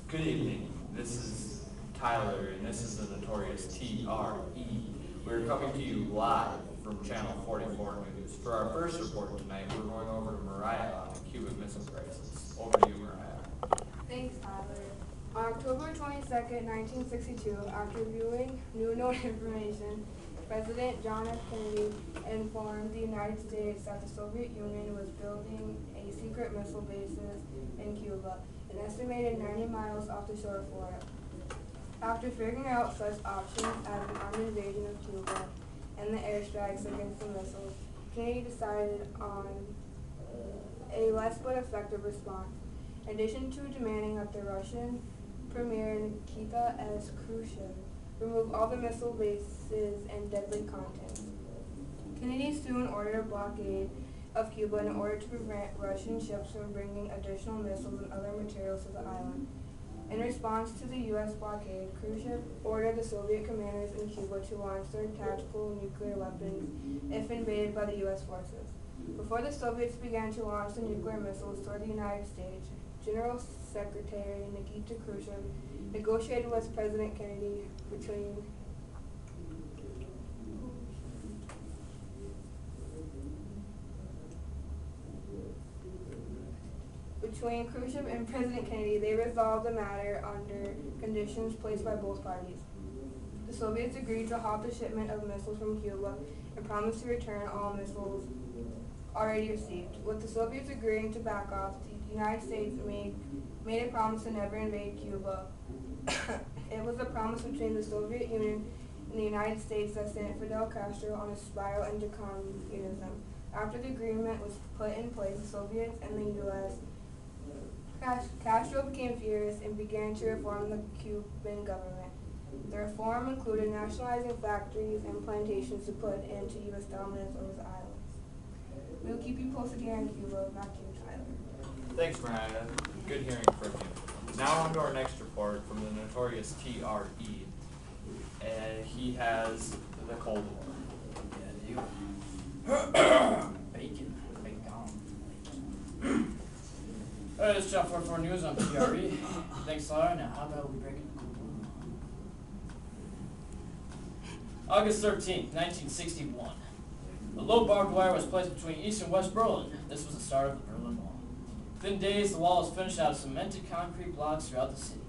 Good evening. This is Tyler, and this is the Notorious TRE. We're coming to you live from Channel 44 News. For our first report tonight, we're going over to Mariah on the Cuban Missile Crisis. Over to you, Mariah. Thanks, Tyler. On October 22nd, 1962, after viewing new known information, President John F. Kennedy informed the United States that the Soviet Union was building a secret missile bases in Cuba, an estimated 90 miles off the shore of Florida. After figuring out such options as an armed invasion of Cuba and the airstrikes against the missiles, Kennedy decided on a less but effective response. In addition to demanding that the Russian Premier Nikita S. Khrushchev remove all the missile bases and deadly contents, Kennedy soon ordered a blockade of Cuba in order to prevent Russian ships from bringing additional missiles and other materials to the island. In response to the U.S. blockade, Khrushchev ordered the Soviet commanders in Cuba to launch their tactical nuclear weapons if invaded by the U.S. forces. Before the Soviets began to launch the nuclear missiles toward the United States, General Secretary Nikita Khrushchev negotiated with President Kennedy between Khrushchev and President Kennedy. They resolved the matter under conditions placed by both parties. The Soviets agreed to halt the shipment of missiles from Cuba and promised to return all missiles already received. With the Soviets agreeing to back off, the United States made a promise to never invade Cuba. It was a promise between the Soviet Union and the United States that sent Fidel Castro on a spiral into communism. After the agreement was put in place, the Soviets and the U.S. Castro became furious and began to reform the Cuban government. The reform included nationalizing factories and plantations to put end to U.S. dominance over the islands. We will keep you posted here in Cuba. Back to you, Tyler. Thanks, Mariah. Good hearing from you. Now on to our next report from the Notorious TRE. And he has the Cold War. Yeah, bacon on. Alright, it's Channel 44 News on TRE. Thanks, Laura. Now, how about we break it? August 13th, 1961. A low barbed wire was placed between East and West Berlin. This was the start of the Berlin Wall. Within days, the wall was finished out of cemented concrete blocks throughout the city.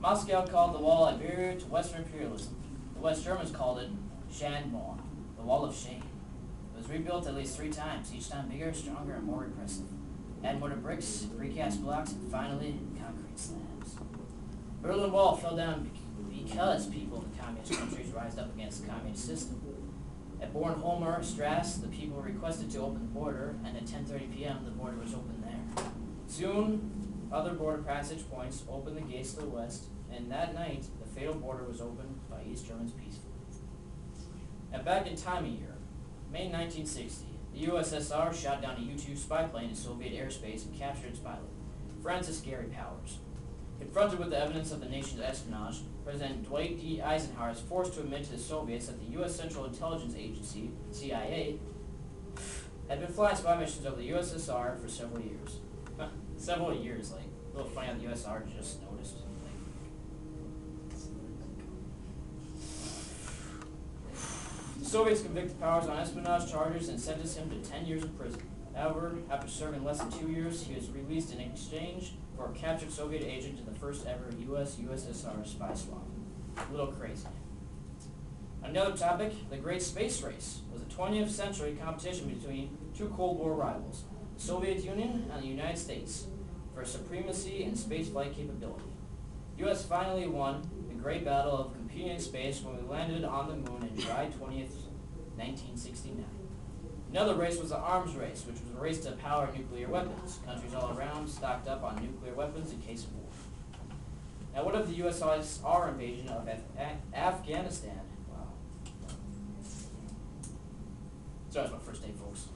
Moscow called the wall a barrier to Western imperialism. The West Germans called it Schandmauer, the Wall of Shame. It was rebuilt at least 3 times, each time bigger, stronger, and more repressive. Add mortar bricks, precast blocks, and finally, concrete slabs. The Berlin Wall fell down because people in the communist countries rised up against the communist system. At Bornholmer Strasse, the people requested to open the border, and at 10:30 p.m., the border was open there. Soon, other border passage points opened the gates to the west, and that night, the fatal border was opened by East Germans peacefully. Now, back in time a year, May 1960, the USSR shot down a U-2 spy plane in Soviet airspace and captured its pilot, Francis Gary Powers. Confronted with the evidence of the nation's espionage, President Dwight D. Eisenhower is forced to admit to the Soviets that the U.S. Central Intelligence Agency, CIA, had been flying spy missions over the USSR for several years. Several years, like, a little funny how the USSR just noticed. The Soviets convicted Powers on espionage charges and sentenced him to 10 years in prison. However, after serving less than 2 years, he was released in exchange for a captured Soviet agent in the first ever U.S.-USSR spy swap. A little crazy. Another topic, the Great Space Race, was a 20th century competition between 2 Cold War rivals, the Soviet Union and the United States, for supremacy in spaceflight capability. The U.S. finally won the great battle of competing in space when we landed on the moon on July 20th, 1969. Another race was the arms race, which was a race to power nuclear weapons. Countries all around stocked up on nuclear weapons in case of war. Now, what of the USSR invasion of Afghanistan? Wow. Sorry, that's my first day, folks.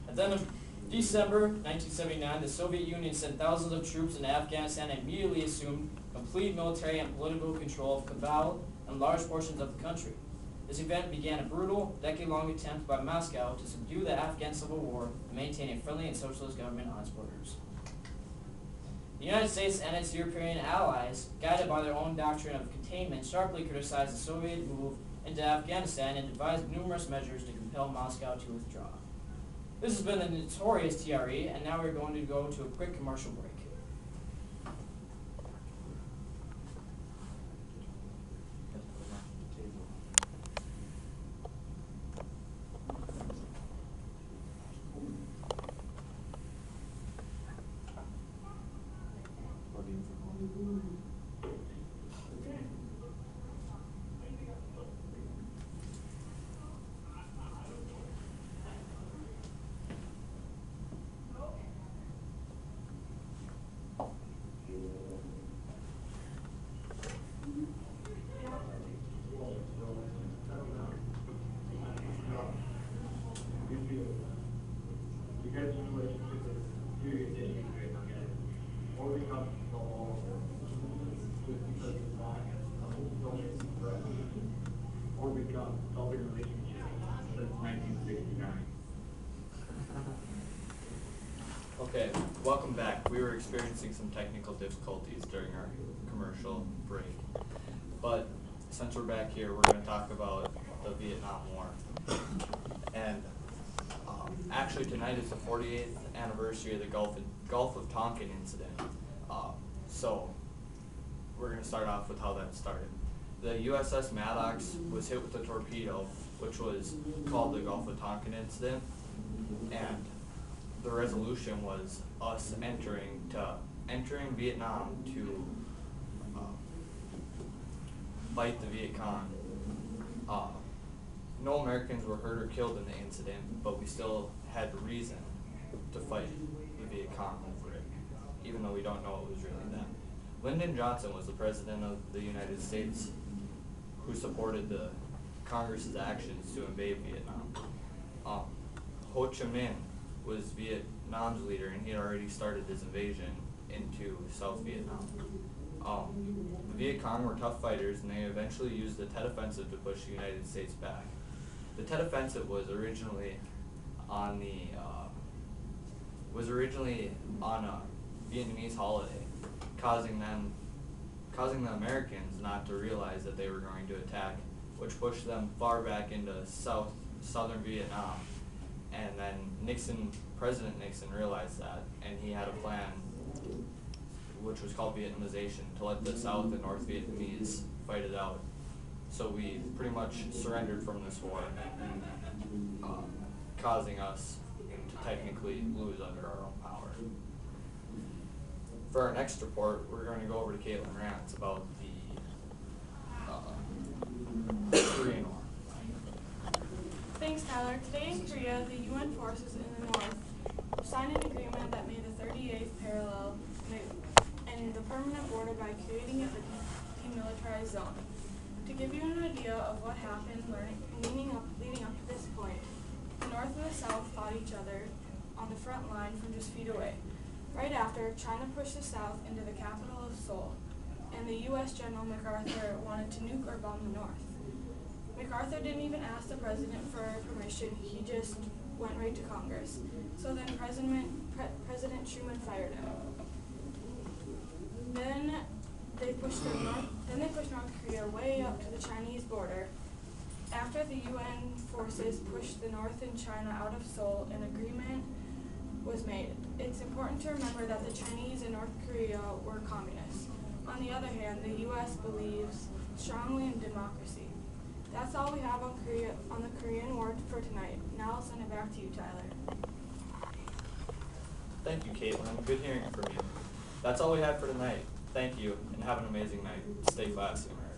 At the end of December 1979, the Soviet Union sent thousands of troops into Afghanistan and immediately assumed complete military and political control of Kabul and large portions of the country. This event began a brutal, decade-long attempt by Moscow to subdue the Afghan civil war and maintain a friendly and socialist government on its borders. The United States and its European allies, guided by their own doctrine of containment, sharply criticized the Soviet move into Afghanistan and devised numerous measures to compel Moscow to withdraw. This has been the notorious TRE, and now we're going to go to a quick commercial break. Or become healthy relationship since 1969. Okay, welcome back. We were experiencing some technical difficulties during our commercial break. But since we're back here, we're going to talk about the Vietnam War. And actually tonight is the 48th anniversary of the Gulf of Tonkin incident. So we're going to start off with how that started. The USS Maddox was hit with a torpedo, which was called the Gulf of Tonkin incident, and the resolution was us entering Vietnam to fight the Viet Cong. No Americans were hurt or killed in the incident, but we still had reason to fight the Viet Cong over it, even though we don't know it was really them. Lyndon Johnson was the president of the United States who supported the Congress's actions to invade Vietnam. Ho Chi Minh was Vietnam's leader, and he had already started his invasion into South Vietnam. The Viet Cong were tough fighters, and they eventually used the Tet Offensive to push the United States back. The Tet Offensive was originally on a Vietnamese holiday, causing the Americans not to realize that they were going to attack, which pushed them far back into southern Vietnam. And then President Nixon realized that, and he had a plan, which was called Vietnamization, to let the South and North Vietnamese fight it out. So we pretty much surrendered from this war, causing us to technically lose under our own power. For our next report, we're going to go over to Caitlin Rance about the Korean War. Thanks, Tyler. Today in Korea, the UN forces in the north signed an agreement that made the 38th parallel and the permanent border by creating a demilitarized zone. To give you an idea of what happened leading up to this point, the north and the south fought each other on the front line from just feet away. Right after, China pushed the south into the capital of Seoul, and the U.S. General MacArthur wanted to nuke or bomb the north. MacArthur didn't even ask the president for permission, he just went right to Congress. So then President Truman fired him. Then they pushed North Korea way up to the Chinese border. After the UN forces pushed the North and China out of Seoul, an agreement was made. It's important to remember that the Chinese and North Korea were communists. On the other hand, the U.S. believes strongly in democracy. That's all we have on the Korean War for tonight. Now I'll send it back to you, Tyler. Thank you, Caitlin. Good hearing from you. That's all we have for tonight. Thank you, and have an amazing night. Stay classy, America.